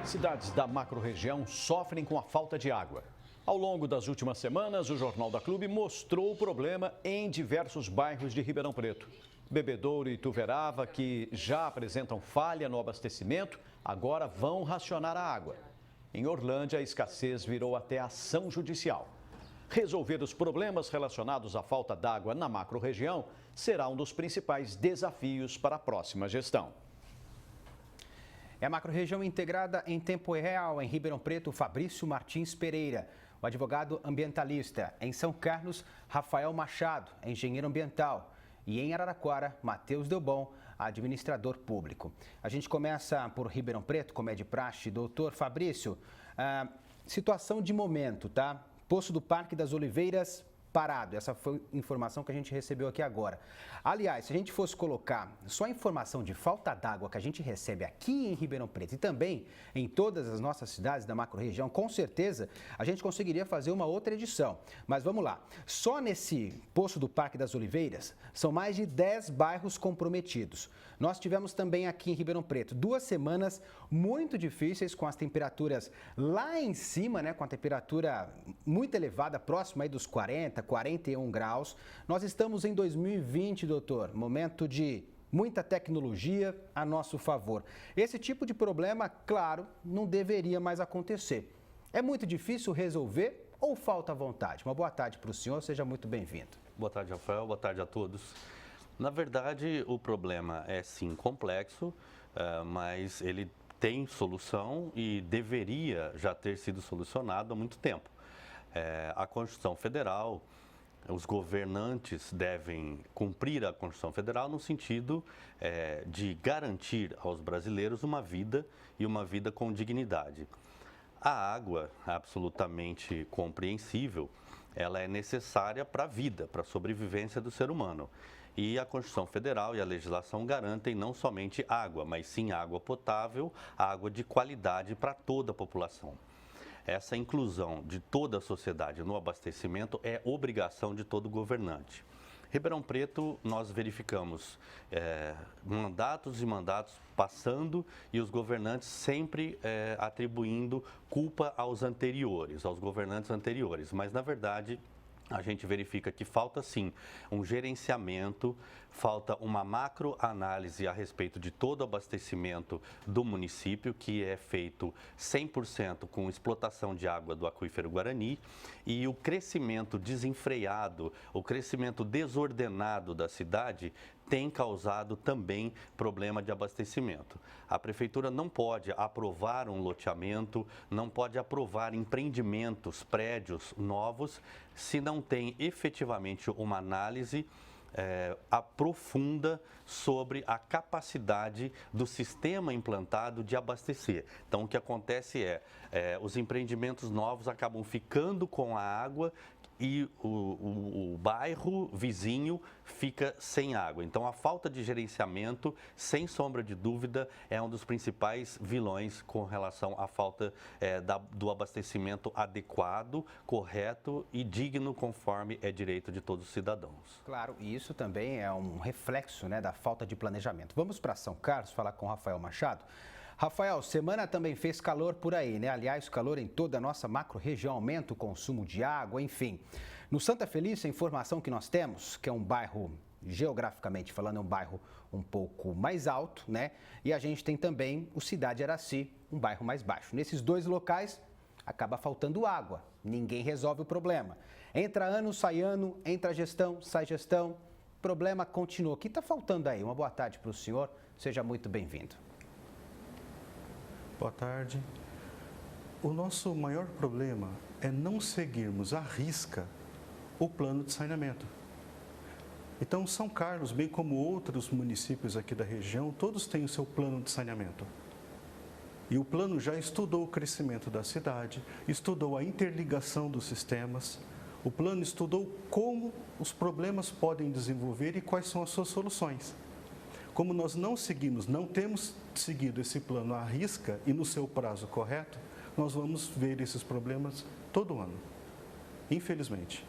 Cidades da macro-região sofrem com a falta de água. Ao longo das últimas semanas, o Jornal da Clube mostrou o problema em diversos bairros de Ribeirão Preto. Bebedouro e Tuverava, que já apresentam falha no abastecimento, agora vão racionar a água. Em Orlândia, a escassez virou até ação judicial. Resolver os problemas relacionados à falta d'água na macro-região será um dos principais desafios para a próxima gestão. É a macro-região integrada em tempo real em Ribeirão Preto, Fabrício Martins Pereira, o advogado ambientalista. Em São Carlos, Rafael Machado, engenheiro ambiental. E em Araraquara, Matheus Delbon, administrador público. A gente começa por Ribeirão Preto, como é de praxe. Doutor Fabrício, situação de momento, tá? Poço do Parque das Oliveiras parado. Essa foi a informação que a gente recebeu aqui agora. Aliás, se a gente fosse colocar só a informação de falta d'água que a gente recebe aqui em Ribeirão Preto e também em todas as nossas cidades da macro-região, com certeza a gente conseguiria fazer uma outra edição. Mas vamos lá. Só nesse Poço do Parque das Oliveiras são mais de 10 bairros comprometidos. Nós tivemos também aqui em Ribeirão Preto 2 semanas muito difíceis, com as temperaturas lá em cima, né, com a temperatura muito elevada, próxima aí dos 41 graus. Nós estamos em 2020, doutor, momento de muita tecnologia a nosso favor. Esse tipo de problema, claro, não deveria mais acontecer. É muito difícil resolver ou falta vontade? Uma boa tarde para o senhor, seja muito bem-vindo. Boa tarde, Rafael. Boa tarde a todos. Na verdade, o problema é sim complexo, mas ele tem solução e deveria já ter sido solucionado há muito tempo. A Constituição Federal, os governantes devem cumprir a Constituição Federal no sentido de garantir aos brasileiros uma vida e uma vida com dignidade. A água, absolutamente compreensível, ela é necessária para a vida, para a sobrevivência do ser humano. E a Constituição Federal e a legislação garantem não somente água, mas sim água potável, água de qualidade para toda a população. Essa inclusão de toda a sociedade no abastecimento é obrigação de todo governante. Ribeirão Preto, nós verificamos mandatos e mandatos passando e os governantes sempre atribuindo culpa aos anteriores, aos governantes anteriores, mas na verdade a gente verifica que falta sim um gerenciamento, falta uma macroanálise a respeito de todo o abastecimento do município, que é feito 100% com explotação de água do aquífero Guarani, e o crescimento desenfreado, o crescimento desordenado da cidade tem causado também problema de abastecimento. A prefeitura não pode aprovar um loteamento, não pode aprovar empreendimentos, prédios novos, se não tem efetivamente uma análise aprofunda sobre a capacidade do sistema implantado de abastecer. Então, o que acontece os empreendimentos novos acabam ficando com a água e o bairro vizinho fica sem água. Então, a falta de gerenciamento, sem sombra de dúvida, é um dos principais vilões com relação à falta do abastecimento adequado, correto e digno, conforme é direito de todos os cidadãos. Claro, e isso também é um reflexo, né, da falta de planejamento. Vamos para São Carlos falar com o Rafael Machado. Rafael, semana também fez calor por aí, né? Aliás, calor em toda a nossa macro-região, aumenta o consumo de água, enfim. No Santa Felícia, a informação que nós temos, que é um bairro, geograficamente falando, é um bairro um pouco mais alto, né? E a gente tem também o Cidade Araci, um bairro mais baixo. Nesses dois locais, acaba faltando água. Ninguém resolve o problema. Entra ano, sai ano, entra gestão, sai gestão. O problema continua. O que está faltando aí? Uma boa tarde para o senhor. Seja muito bem-vindo. Boa tarde. O nosso maior problema é não seguirmos à risca o plano de saneamento. Então, São Carlos, bem como outros municípios aqui da região, todos têm o seu plano de saneamento. E o plano já estudou o crescimento da cidade, estudou a interligação dos sistemas, o plano estudou como os problemas podem desenvolver e quais são as suas soluções. Como nós não temos seguido esse plano à risca e no seu prazo correto, nós vamos ver esses problemas todo ano, infelizmente.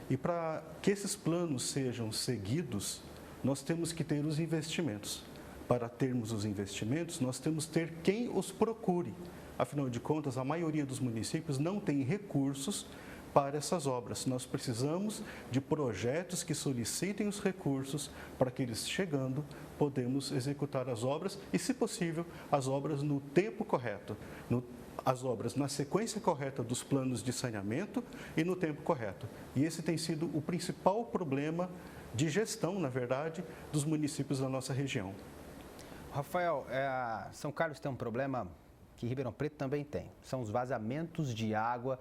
E para que esses planos sejam seguidos, nós temos que ter os investimentos. Para termos os investimentos, nós temos que ter quem os procure Afinal de contas, a maioria dos municípios não tem recursos para essas obras. Nós precisamos de projetos que solicitem os recursos para que eles, chegando, podemos executar as obras e, se possível, as obras no tempo correto, as obras na sequência correta dos planos de saneamento e no tempo correto. E esse tem sido o principal problema de gestão, na verdade, dos municípios da nossa região. Rafael, São Carlos tem um problema que Ribeirão Preto também tem. São os vazamentos de água.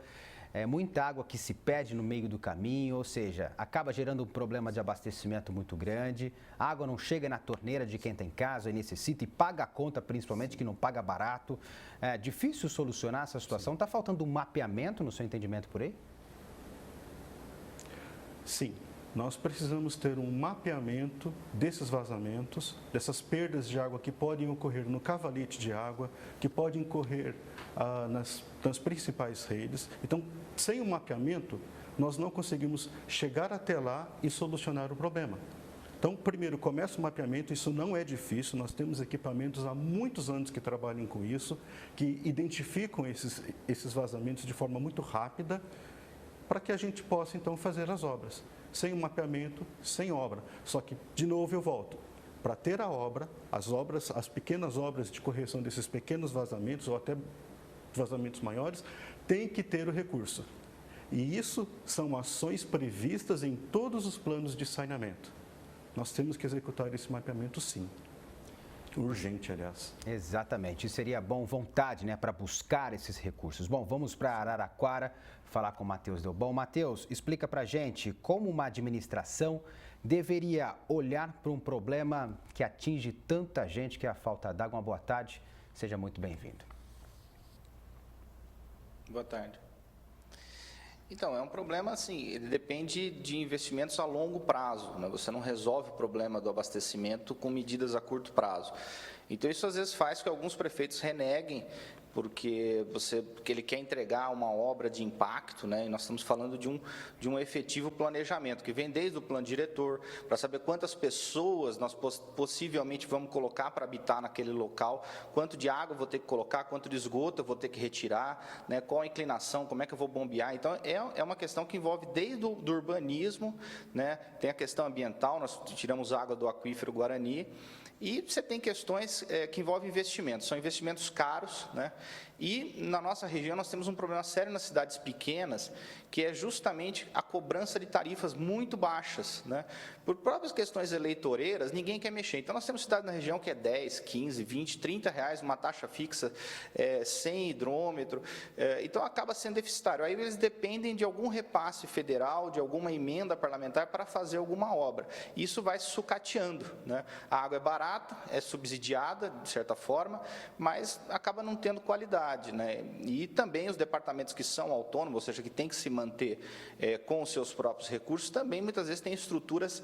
Muita água que se perde no meio do caminho, ou seja, acaba gerando um problema de abastecimento muito grande. A água não chega na torneira de quem tem casa e necessita e paga a conta, principalmente, que não paga barato. É difícil solucionar essa situação. Está faltando um mapeamento, no seu entendimento, por aí? Sim. Nós precisamos ter um mapeamento desses vazamentos, dessas perdas de água que podem ocorrer no cavalete de água, que podem ocorrer nas principais redes. Então, sem o mapeamento, nós não conseguimos chegar até lá e solucionar o problema. Então, primeiro, começa o mapeamento, isso não é difícil, nós temos equipamentos há muitos anos que trabalham com isso, que identificam esses vazamentos de forma muito rápida, para que a gente possa, então, fazer as obras. Sem o mapeamento, sem obra. Só que, de novo, eu volto. Para ter a obra, as pequenas obras de correção desses pequenos vazamentos, ou até vazamentos maiores, tem que ter o recurso. E isso são ações previstas em todos os planos de saneamento. Nós temos que executar esse mapeamento, sim. Urgente, aliás. Exatamente. E seria bom vontade, né, para buscar esses recursos. Bom, vamos para Araraquara falar com o Matheus Delbão. Matheus, explica para a gente como uma administração deveria olhar para um problema que atinge tanta gente, que é a falta d'água. Uma boa tarde, seja muito bem-vindo. Boa tarde. Então, é um problema assim, ele depende de investimentos a longo prazo, né? Você não resolve o problema do abastecimento com medidas a curto prazo. Então, isso às vezes faz com que alguns prefeitos reneguem, porque ele quer entregar uma obra de impacto, né? E nós estamos falando de um efetivo planejamento, que vem desde o plano diretor, para saber quantas pessoas nós possivelmente vamos colocar para habitar naquele local, quanto de água eu vou ter que colocar, quanto de esgoto eu vou ter que retirar, né? Qual a inclinação, como é que eu vou bombear. Então, é uma questão que envolve desde o urbanismo, né? Tem a questão ambiental, nós tiramos água do aquífero Guarani, e você tem questões que envolvem investimentos, são investimentos caros, né? E na nossa região nós temos um problema sério nas cidades pequenas, que é justamente a cobrança de tarifas muito baixas, né? Por próprias questões eleitoreiras, ninguém quer mexer. Então, nós temos cidades na região que é 10, 15, 20, 30 reais, uma taxa fixa, sem hidrômetro, então acaba sendo deficitário. Aí eles dependem de algum repasse federal, de alguma emenda parlamentar para fazer alguma obra. Isso vai sucateando, né? A água é barata, é subsidiada, de certa forma, mas acaba não tendo qualidade, né? E também os departamentos que são autônomos, ou seja, que têm que se manter com os seus próprios recursos, também muitas vezes têm estruturas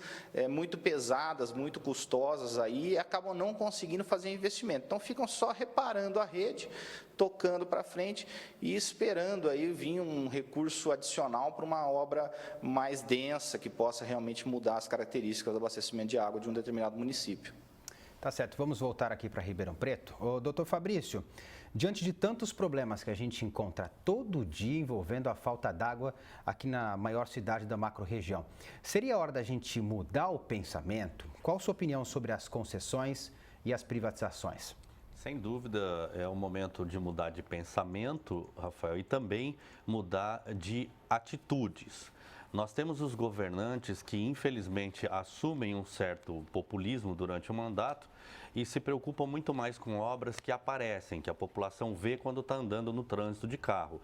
muito pesadas, muito custosas aí, e acabam não conseguindo fazer investimento. Então, ficam só reparando a rede, tocando para frente e esperando aí vir um recurso adicional para uma obra mais densa, que possa realmente mudar as características do abastecimento de água de um determinado município. Tá certo, vamos voltar aqui para Ribeirão Preto. Ô, doutor Fabrício, diante de tantos problemas que a gente encontra todo dia envolvendo a falta d'água aqui na maior cidade da macro-região, seria a hora da gente mudar o pensamento? Qual a sua opinião sobre as concessões e as privatizações? Sem dúvida, é o momento de mudar de pensamento, Rafael, e também mudar de atitudes. Nós temos os governantes que, infelizmente, assumem um certo populismo durante o mandato e se preocupam muito mais com obras que aparecem, que a população vê quando está andando no trânsito de carro.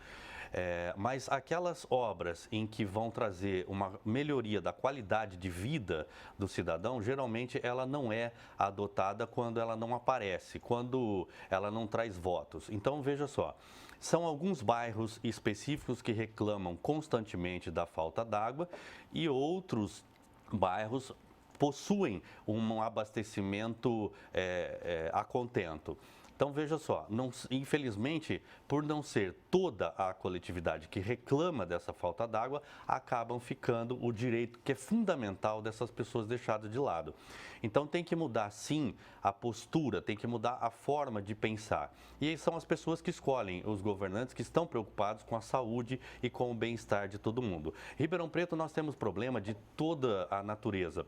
Mas aquelas obras em que vão trazer uma melhoria da qualidade de vida do cidadão, geralmente ela não é adotada quando ela não aparece, quando ela não traz votos. Então, veja só. São alguns bairros específicos que reclamam constantemente da falta d'água e outros bairros possuem um abastecimento a contento. Então, veja só, infelizmente, por não ser toda a coletividade que reclama dessa falta d'água, acabam ficando o direito que é fundamental dessas pessoas deixadas de lado. Então, tem que mudar, sim, a postura, tem que mudar a forma de pensar. E aí são as pessoas que escolhem os governantes que estão preocupados com a saúde e com o bem-estar de todo mundo. Em Ribeirão Preto, nós temos problema de toda a natureza.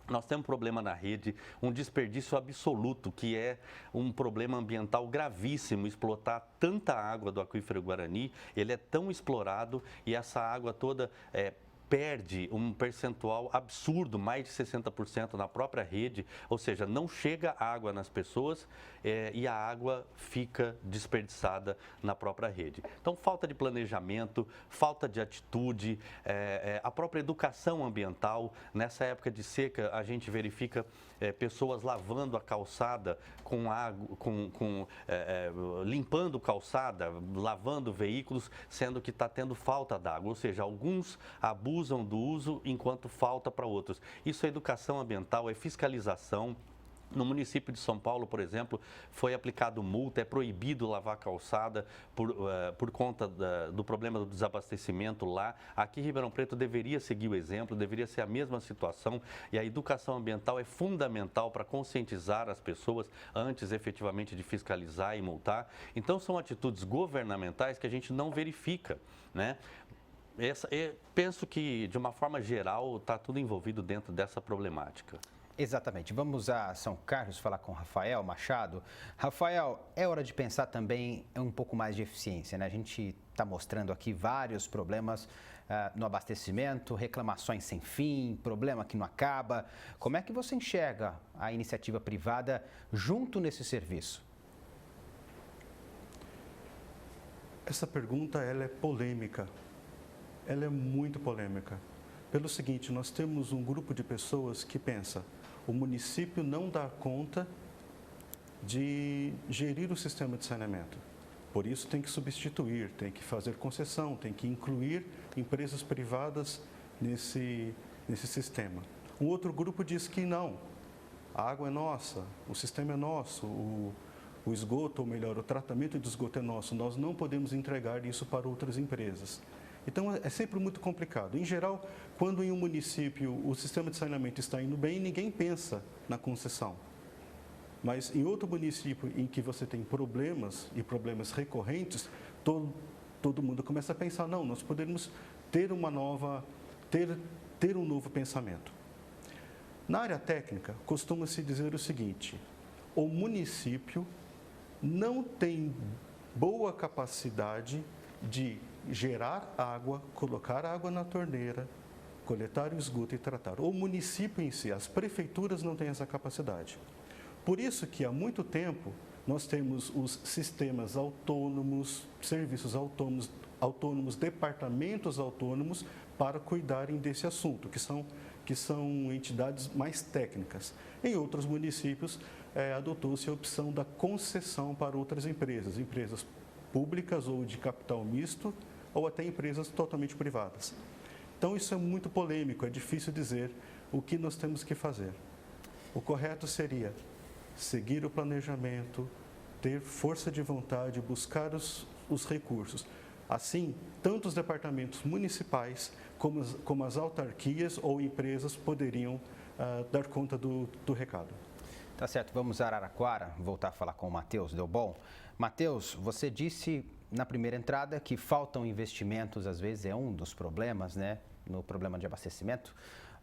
Nós temos um problema na rede, um desperdício absoluto, que é um problema ambiental gravíssimo, explotar tanta água do aquífero Guarani, ele é tão explorado e essa água toda perde um percentual absurdo, mais de 60% na própria rede, ou seja, não chega água nas pessoas e a água fica desperdiçada na própria rede. Então, falta de planejamento, falta de atitude, a própria educação ambiental. Nessa época de seca, a gente verifica pessoas lavando a calçada com água, limpando calçada, lavando veículos, sendo que está tendo falta d'água, ou seja, alguns abusam do uso enquanto falta para outros. Isso é educação ambiental, é fiscalização. No município de São Paulo, por exemplo, foi aplicado multa, é proibido lavar calçada por conta do problema do desabastecimento lá. Aqui em Ribeirão Preto deveria seguir o exemplo, deveria ser a mesma situação e a educação ambiental é fundamental para conscientizar as pessoas antes efetivamente de fiscalizar e multar. Então são atitudes governamentais que a gente não verifica, né? Penso que, de uma forma geral, está tudo envolvido dentro dessa problemática. Exatamente. Vamos a São Carlos falar com Rafael Machado. Rafael, é hora de pensar também um pouco mais de eficiência, né? A gente está mostrando aqui vários problemas no abastecimento, reclamações sem fim, problema que não acaba. Como é que você enxerga a iniciativa privada junto nesse serviço? Essa pergunta ela é polêmica. Ela é muito polêmica. Pelo seguinte, nós temos um grupo de pessoas que pensa: o município não dá conta de gerir o sistema de saneamento. Por isso tem que substituir, tem que fazer concessão, tem que incluir empresas privadas nesse sistema. Um outro grupo diz que não, a água é nossa, o sistema é nosso, o esgoto, ou melhor, o tratamento de esgoto é nosso, nós não podemos entregar isso para outras empresas. Então, é sempre muito complicado. Em geral, quando em um município o sistema de saneamento está indo bem, ninguém pensa na concessão. Mas em outro município em que você tem problemas e problemas recorrentes, todo mundo começa a pensar: não, nós poderíamos ter ter um novo pensamento. Na área técnica, costuma-se dizer o seguinte: o município não tem boa capacidade de gerar água, colocar água na torneira, coletar o esgoto e tratar. O município em si, as prefeituras não têm essa capacidade. Por isso que há muito tempo nós temos os sistemas autônomos, serviços autônomos, departamentos autônomos para cuidarem desse assunto, que são entidades mais técnicas. Em outros municípios, adotou-se a opção da concessão para outras empresas públicas ou de capital misto, ou até empresas totalmente privadas. Então, isso é muito polêmico, é difícil dizer o que nós temos que fazer. O correto seria seguir o planejamento, ter força de vontade, buscar os recursos. Assim, tanto os departamentos municipais como as autarquias ou empresas poderiam dar conta do recado. Tá certo, vamos a Araraquara, voltar a falar com o Matheus Delbon. Matheus, você disse na primeira entrada que faltam investimentos, às vezes é um dos problemas, né, no problema de abastecimento.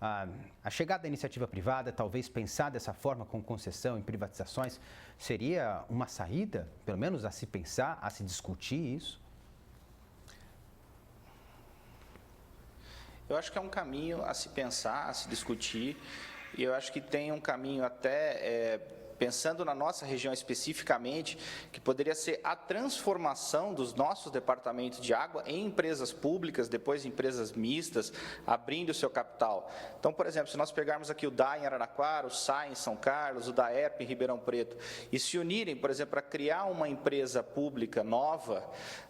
A chegada da iniciativa privada, talvez pensar dessa forma, com concessão em privatizações, seria uma saída, pelo menos a se pensar, a se discutir isso? Eu acho que é um caminho a se pensar, a se discutir, e eu acho que tem um caminho até, pensando na nossa região especificamente, que poderia ser a transformação dos nossos departamentos de água em empresas públicas, depois empresas mistas, abrindo o seu capital. Então, por exemplo, se nós pegarmos aqui o DAE em Araraquara, o SAI em São Carlos, o DAERP em Ribeirão Preto, e se unirem, por exemplo, para criar uma empresa pública nova,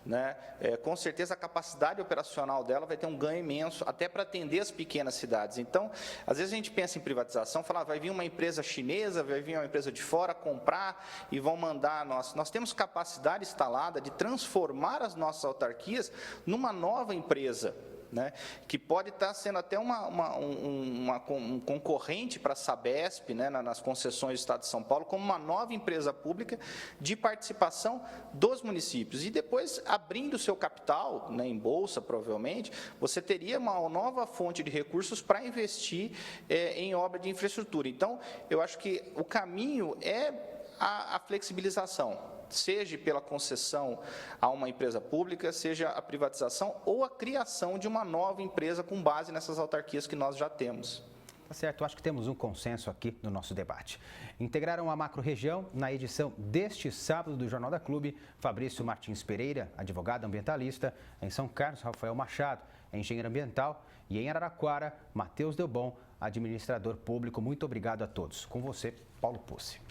né, com certeza a capacidade operacional dela vai ter um ganho imenso, até para atender as pequenas cidades. Então, às vezes a gente pensa em privatização, fala, vai vir uma empresa chinesa, vai vir uma empresa de de fora comprar e vão mandar a nossa. Nós temos capacidade instalada de transformar as nossas autarquias numa nova empresa, né, que pode estar sendo até um concorrente para a Sabesp, né, nas concessões do Estado de São Paulo, como uma nova empresa pública de participação dos municípios. E depois, abrindo o seu capital, né, em bolsa, provavelmente, você teria uma nova fonte de recursos para investir em obra de infraestrutura. Então, eu acho que o caminho é a flexibilização, seja pela concessão a uma empresa pública, seja a privatização ou a criação de uma nova empresa com base nessas autarquias que nós já temos. Tá certo, acho que temos um consenso aqui no nosso debate. Integraram a macro-região na edição deste sábado do Jornal da Clube, Fabrício Martins Pereira, advogado ambientalista, em São Carlos, Rafael Machado, engenheiro ambiental, e em Araraquara, Matheus Delbon, administrador público. Muito obrigado a todos. Com você, Paulo Pucci.